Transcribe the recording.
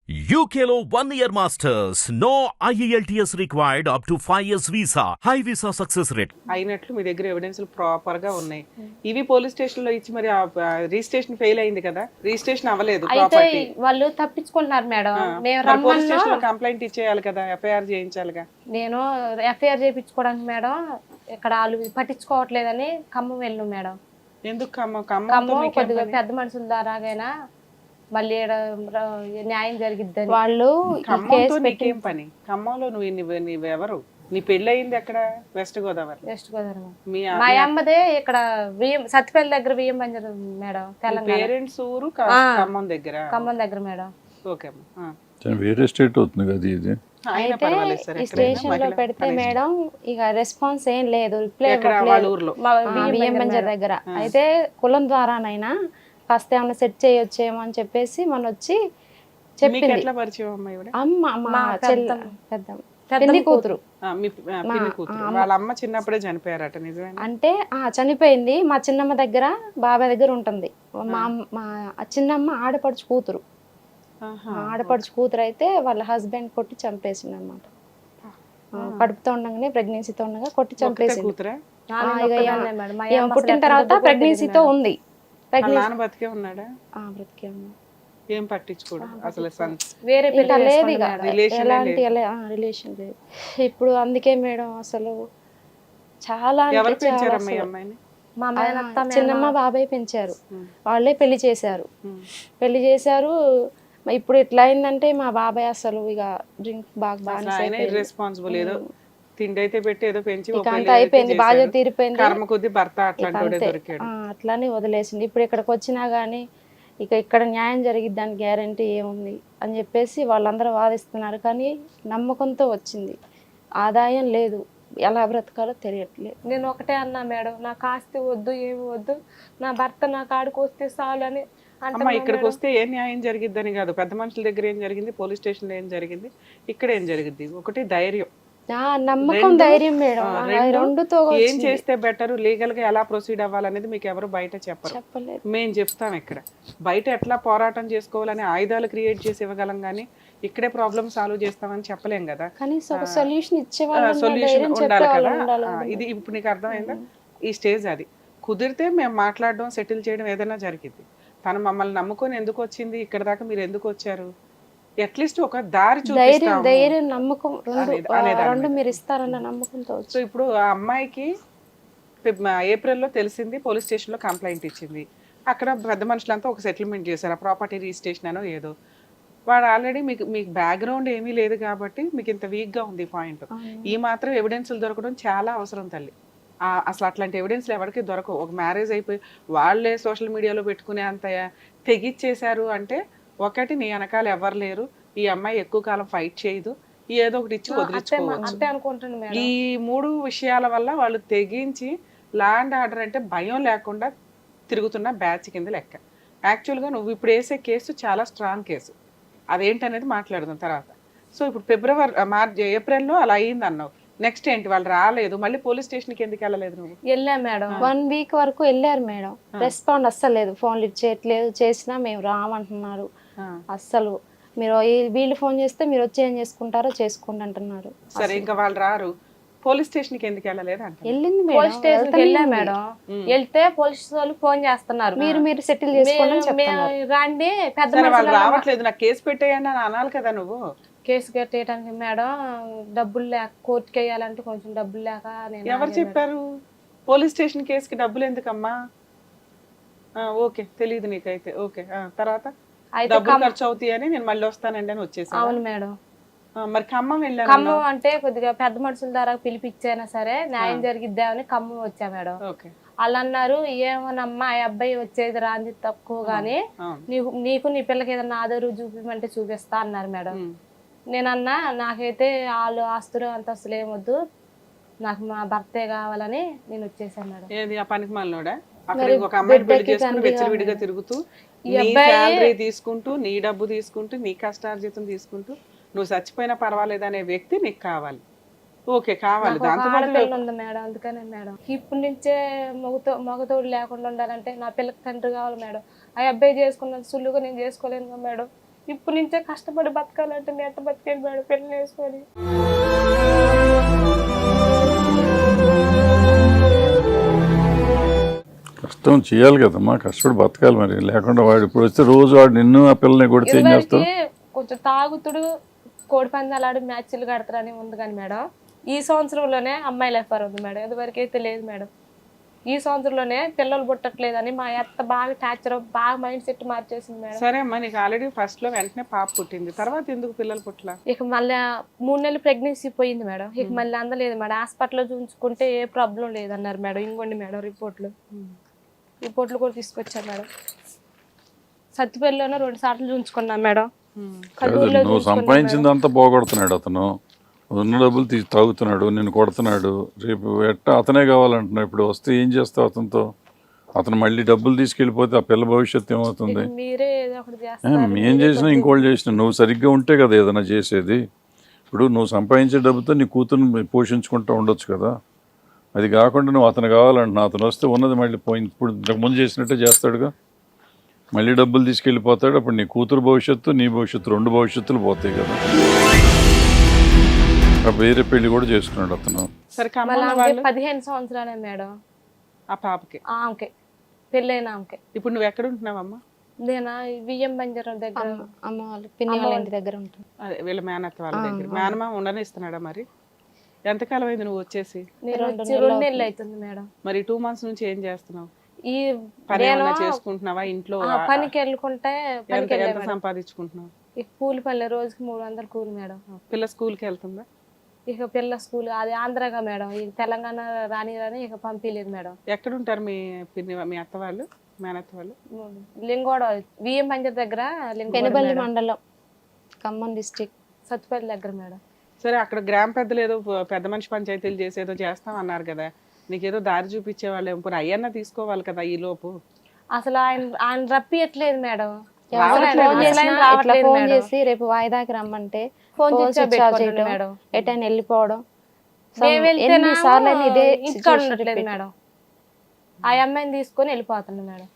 UKLO 1 year masters. No IELTS required up to 5 years visa. High visa success rate. అయినట్లు మీ దగ్గర ఎవిడెన్స్లు proper గా ఉన్నాయి. ఇవి పోలీస్ స్టేషన్ లో ఇచ్చి మరి రిజిస్ట్రేషన్ ఫెయిల్ అయింది కదా, రిజిస్ట్రేషన్ అవ్వలేదు అయితే ప్రాపర్టీ. వాళ్ళు తప్పించుకుంటున్నారు మేడం. మేము పోలీస్ స్టేషన్ లో రమ్మన్నా కంప్లైంట్ ఇచ్చేయాలి కదా, ఎఫ్ఐఆర్ చేయించాలిగా. నేను ఎఫ్ఐఆర్ చేయించుకోవడానికి మేడం ఇక్కడ వాళ్ళు పట్టించుకోవట్లేదని ఖమ్మం వెళ్ళాం మేడం. ఎందుకు ఖమ్మం కొద్దిగా పెద్ద మనుషుల ద్వారాగైనా మళ్ళీ ఈడ న్యాయం జరిగిద్దని వాళ్ళు ఖమ్మంతో నీకేం పని? ఖమ్మంలో నువ్వెవరు? నీ పెళ్లి అయింది ఎక్కడ? వెస్ట్ గోదావరి. వెస్ట్ గోదావరి. మీ మా అమ్మదే ఇక్కడ సత్తిపల్లి దగ్గర బియ్యం బంజరు మేడం. తెలంగాణ పేరెంట్స్ ఊరు ఖమ్మం దగ్గర. ఖమ్మం దగ్గర మేడం. ఓకే అమ్మా. వేరే స్టేట్ అవుతుంది కదా ఇది. అయితే ఈ స్టేషన్ లో పెడితే మేడం ఇక రెస్పాన్స్ ఏం లేదు, రిప్లై బియ్యం బంజర్ దగ్గర. అయితే కులం ద్వారానైనా కాస్త ఏమన్నా సెట్ చేయొచ్చేమో అని చెప్పేసి మన వచ్చి చెప్పింది. ఎట్లా పరిచయం అమ్మ ఈవిడ? అమ్మ మా పెద్ద కూతురు. మీ పిన్ని కూతురు. వాళ్ళ అమ్మ చిన్నప్పుడే చనిపోయారట, నిజమే? అంటే చనిపోయింది. మా చిన్నమ్మ దగ్గర బాబాయ్ దగ్గర ఉంటుంది. మా చిన్నమ్మ ఆడపడుచు కూతురు. ఆడపడుచు కూతురు అయితే వాళ్ళ హస్బెండ్ కొట్టి చంపేసింది అనమాట. కడుపుతో ఉండగానే ప్రెగ్నెన్సీతో ఉండగా కొట్టి చంపేసింది. పుట్టిన తర్వాత ప్రెగ్నెన్సీతో ఉంది. నాన్న బతికే ఉన్నాడా? బ్రతికే ఉన్నా. ఏం పట్టించుకోడు అసలు, వేరే లేదు ఇక ఎలాంటి రిలేషన్ లేదు ఇప్పుడు. అందుకే మేడం అసలు చాలా చిన్నమ్మ బాబాయ్ పెంచారు, వాళ్ళే పెళ్లి చేశారు. ఇప్పుడు ఎట్లా అయిందంటే మా బాబాయ్ అసలు ఇక డ్రింక్ బాగా రెస్పాన్సిబుల్, ఏదో తిండి అయితే పెట్టి ఏదో పెంచి అయిపోయింది, బాధ్యత తీరిపోయింది. కర్మ కొద్ది భర్త అట్లానే వదిలేసింది. ఇప్పుడు ఇక్కడికి వచ్చినా గానీ ఇక ఇక్కడ న్యాయం జరిగిద్ది దాని గ్యారంటీ ఏముంది అని చెప్పేసి వాళ్ళందరూ వాదిస్తున్నారు. కానీ నమ్మకంతో వచ్చింది, ఆదాయం లేదు, ఎలా బ్రతకాలో తెలియట్లేదు. నేను ఒకటే అన్నా మేడం, నాకు ఆస్తి వద్దు, ఏమి వద్దు, నా భర్త నా కాడికి వస్తే చాలు అని. అమ్మ ఇక్కడికి వస్తే ఏ న్యాయం జరిగిద్దని కాదు, పెద్ద మనుషుల దగ్గర ఏం జరిగింది, పోలీస్ స్టేషన్ లో ఏం జరిగింది, ఇక్కడ ఏం జరిగింది. ఒకటి ధైర్యం, నమ్మకం, ధైర్యం మేడం. రెండుతో ఏం చేస్తే బెటర్, లీగల్ గా ఎలా ప్రొసీడ్ అవ్వాలనేది మీకు ఎవరు బయట చెప్పరు, మేము చెప్తాం. ఇక్కడ బయట ఎట్లా పోరాటం చేసుకోవాలని ఆయుధాలు క్రియేట్ చేసి ఇవ్వగలం, కానీ ఇక్కడే ప్రాబ్లమ్ సాల్వ్ చేస్తామని చెప్పలేం కదా. సొల్యూషన్ ఉండాలి కదా. ఇది ఇప్పుడు నీకు అర్థమైందా? ఈ స్టేజ్ అది కుదిరితే మేము మాట్లాడడం, సెటిల్ చేయడం ఏదైనా జరిగింది. తను మమ్మల్ని నమ్ముకొని ఎందుకు వచ్చింది, ఇక్కడ దాకా మీరు ఎందుకు వచ్చారు, అట్లీస్ట్ ఒక దారి చూపిస్తాము, ధైర్యం, నమ్మకం రెండు మీరు ఇస్తారన్న నమ్మకంతో. సో ఇప్పుడు ఆ అమ్మాయికి ఏప్రిల్లో తెలిసింది, పోలీస్ స్టేషన్ లో కంప్లైంట్ ఇచ్చింది. అక్కడ పెద్ద మనుషులంతా ఒక సెటిల్మెంట్ చేశారు, ఆ ప్రాపర్టీ రిజిస్ట్రేషన్ అనో ఏదో. వాడు ఆల్రెడీ మీకు బ్యాక్గ్రౌండ్ ఏమీ లేదు కాబట్టి మీకు ఇంత వీక్ గా ఉంది పాయింట్. ఈ మాత్రం ఎవిడెన్స్లు దొరకడం చాలా అవసరం తల్లి. అసలు అట్లాంటి ఎవిడెన్స్లు ఎవరికి దొరకవు. ఒక మ్యారేజ్ అయిపోయి వాళ్ళే సోషల్ మీడియాలో పెట్టుకునే అంత తెగిచ్చేశారు అంటే, ఒకటి నీ వెనకాల ఎవరు లేరు, ఈ అమ్మాయి ఎక్కువ కాలం ఫైట్ చేయదు, ఏదో ఒకటి ఇచ్చి వదిలించుకోవచ్చు. ఈ మూడు విషయాల వల్ల వాళ్ళు తెగించి లా అండ్ ఆర్డర్ అంటే భయం లేకుండా తిరుగుతున్న బ్యాచ్ కింద లెక్క. యాక్చువల్గా నువ్వు ఇప్పుడు వేసే కేసు చాలా స్ట్రాంగ్ కేసు, అదేంటనేది మాట్లాడదాం తర్వాత. సో ఇప్పుడు ఏప్రిల్లో అలా అయింది అన్నావు, నెక్స్ట్ ఏంటి? వాళ్ళు రాలేదు, మళ్ళీ పోలీస్ స్టేషన్ కి ఎందుకు వెళ్ళలేదు నువ్వు? వెళ్ళా మేడం, 1 వీక్ వరకు వెళ్ళారు మేడం. రెస్పాండ్ అస్సలు లేదు, ఫోన్ లిఫ్ట్ చేయట్లేదు, చేసినా మేము రామంటున్నారు అస్సలు. మీరు వీళ్ళు ఫోన్ చేస్తే మీరు వచ్చి ఏం చేసుకుంటారో చేసుకోండి అంటున్నారు. సరే ఇంకా వాళ్ళు రారు, పోలీస్ స్టేషన్ కి ఎందుకు వెళ్ళలేదు అంటే? వెళ్ళింది పోలీస్ స్టేషన్ వెళ్ళా మేడం. వెళ్తే పోలీస్ వాళ్ళు ఫోన్ చేస్తున్నారు, మీరు సెటిల్ చేసుకోండి రండి. పెద్ద వాళ్ళు రావట్లేదు, నాకు కేసు పెట్టేయండి అని అనాలి కదా నువ్వు. కేసు కట్టేయడానికి మేడం డబ్బులు లేక, కోర్టుకి వేయాలంటే కొంచెం డబ్బులు లేక. ఎవరు చెప్పారు పోలీస్ స్టేషన్ కేసుకి డబ్బులు ఎందుకమ్మా? ఓకే, తెలియదు నీకైతే. ఓకే, తర్వాత డబ్బులు ఖర్చు అవుతాయి అని నేను మళ్ళీ వస్తానండి అని వచ్చేసాను. అవును మేడం. మరి ఖమ్మం వెళ్ళాను. ఖమ్మం అంటే కొద్దిగా పెద్ద మనుషుల ద్వారా పిలిపించైనా సరే న్యాయం జరిగిద్దామని ఖమ్మం వచ్చా మేడం. వాళ్ళు అన్నారు, ఏమోనమ్మా ఆ అబ్బాయి వచ్చేది రాంది తక్కువ గానీ నీకు నీ పిల్లకి ఏదన్నా ఆధారు చూపిమంటే చూపిస్తా అన్నారు మేడం. నేనన్నా నాకైతే వాళ్ళు ఆస్తులు అంతస్తులు ఏమొద్దు, నాకు మా భర్తే కావాలని నేను వచ్చేసాను మేడం. ఏది ఆ పనికి మాలినోడా? అక్కడ ఒక అమ్మాయిని పెళ్లి చేసుకుని వెచ్చలవిడిగా తిరుగుతూ, నీ శాలరీ తీసుకుంటూ, నీ డబ్బు తీసుకుంటూ, నీ కష్టార్జితం తీసుకుంటూ, నువ్వు చచ్చిపోయినా పర్వాలేదు అనే వ్యక్తి నీకు కావాలి. ఓకే, కావాలి. దాంతో ఉంది మేడం, అందుకనే మేడం ఇప్పటి నుంచే మగతోడు లేకుండా ఉండాలంటే నా పిల్లకి తండ్రి కావాలి మేడం. ఆ అబ్బాయి చేసుకున్న సులువుగా నేను చేసుకోలేను మేడం. ఇప్పుడు నుంచే కష్టపడి బతకాలంటే నేను ఎట్ట బతికేది మేడం పెళ్లి వేసుకొని. కష్టం చేయాలి కదమ్మా, కష్టపడి బతకాలి మరి. లేకుండా వాడు ఇప్పుడు వస్తే రోజు వాడు నిన్ను ఆ పిల్లని కొడితే ఏం చేస్తావు? కొంచెం తాగుతుడు, కోడి పందాలు ఆడి మ్యాచ్లు కడతారని ఉంది కానీ మేడం ఈ సంవత్సరంలోనే అమ్మాయి లెఫర్ ఉంది మేడం. ఇదివరకు అయితే లేదు మేడం. ఈ సంవత్సరంలోనే పిల్లలు పుట్టట్లేదని మా అత్త బాగా టార్చర్, బాగా మైండ్ సెట్ మార్చేసింది మేడం. సరే అమ్మా, నీకు ఆల్రెడీ ఫస్ట్ లో వెంటనే పాప పుట్టింది, తర్వాత ఎందుకు పిల్లలు పుట్టలా? ఇక మళ్ళీ 3 నెలలు ప్రెగ్నెన్సీ పోయింది మేడం. ఇక మళ్ళీ అందలేదు మేడం. హాస్పిటల్లో చూపించుకుంటే ఏ ప్రాబ్లం లేదన్నారు మేడం. ఇంకోండి మేడం రిపోర్ట్లు కూడా తీసుకొచ్చాను మేడం. సత్తిపల్లిలోనే 2 సార్లు చూపించుకున్నాను మేడం. నువ్వు సంపాదించిందంతా పోగొడుతున్నాడు అతను. ఉన్న డబ్బులు తీసి తాగుతున్నాడు, నేను కొడుతున్నాడు. రేపు ఎట్టా అతనే కావాలంటున్నావు. ఇప్పుడు వస్తే ఏం చేస్తావు అతనితో? అతను మళ్ళీ డబ్బులు తీసుకెళ్ళిపోతే ఆ పిల్ల భవిష్యత్తు ఏమవుతుంది? మీరే ఏదో ఒకటి చేస్తారు. ఏం చేసినా ఇంకోళ్ళు చేసినా నువ్వు సరిగ్గా ఉంటే కదా ఏదైనా చేసేది. ఇప్పుడు నువ్వు సంపాదించే డబ్బుతో నీ కూతురుని పోషించుకుంటూ ఉండొచ్చు కదా. అది కాకుండా నువ్వు అతను కావాలంటున్నావు. అతను వస్తే ఉన్నది మళ్ళీ పోయింది. ఇప్పుడు ఇంతకుముందు చేసినట్టే చేస్తాడుగా. మళ్ళీ డబ్బులు తీసుకెళ్ళిపోతాడు. అప్పుడు నీ కూతురు భవిష్యత్తు, నీ భవిష్యత్తు, 2 భవిష్యత్తులు పోతాయి కదా. వేరే పెళ్లి కూడా చేసుకున్నాడు అతను. సరే 15 సంవత్సరాలే మేడం ఆ పాపకి. ఆమెకే పెళ్ళైన ఆమెకే. ఇప్పుడు నువ్వు ఎక్కడ ఉంటున్నావమ్మా? నేనా బియ్యం బంజరం దగ్గర అమ్మ వాళ్ళు పిన్ని వాళ్ళ ఇంటి దగ్గర ఉంటుంది. అదే వీళ్ళ మేనత్త వాళ్ళ దగ్గర. మేనమా ఉండనిస్తున్నాడా మరి? ఎంతకాలం అయింది నువ్వు వచ్చేసి? నేను 2 నెలలు అవుతుంది మేడం. మరి 2 months నుంచి ఏం చేస్తున్నావు? ఈ పని ఏమైనా చేసుకుంటున్నావా ఇంట్లో? పనికి వెళ్ళుకుంటే ఎంత సంపాదించుకుంటున్నావు? ఇక కూలి పని రోజుకి 300 కూలి మేడం. పిల్ల స్కూల్కి వెళ్తుందా? ఇక పిల్ల స్కూల్ అది ఆంధ్రగా మేడం. ఈ తెలంగాణ రాని ఇక పంపించలేదు మేడం. ఎక్కడ ఉంటారు మీ అత్త వాళ్ళు, మేనత్త వాళ్ళు? లింగోడ బియ్యం పంజర్ దగ్గర, పెనుబల్లి మండలం, ఖమ్మం డిస్టిక్, సత్తుపల్లి దగ్గర మేడం. సరే, అక్కడ గ్రామ పెద్దలు ఏదో పెద్ద మనిషి పంచాయతీలు చేసేదో చేస్తాం అన్నారు కదా, నీకేదో దారి చూపించే వాళ్ళు ఏమో అయ్యన్నా తీసుకోవాలి కదా ఈ లోపు. అసలు ఆయన రప్పియట్లేదు మేడం. ఫోన్ చేసి రేపు వాయిదాకి రమ్మంటే ఫోన్ చేయడం, ఎటైనా వెళ్ళిపోవడం. మేడం ఆ అమ్మాయిని తీసుకొని వెళ్ళిపోతుంది మేడం.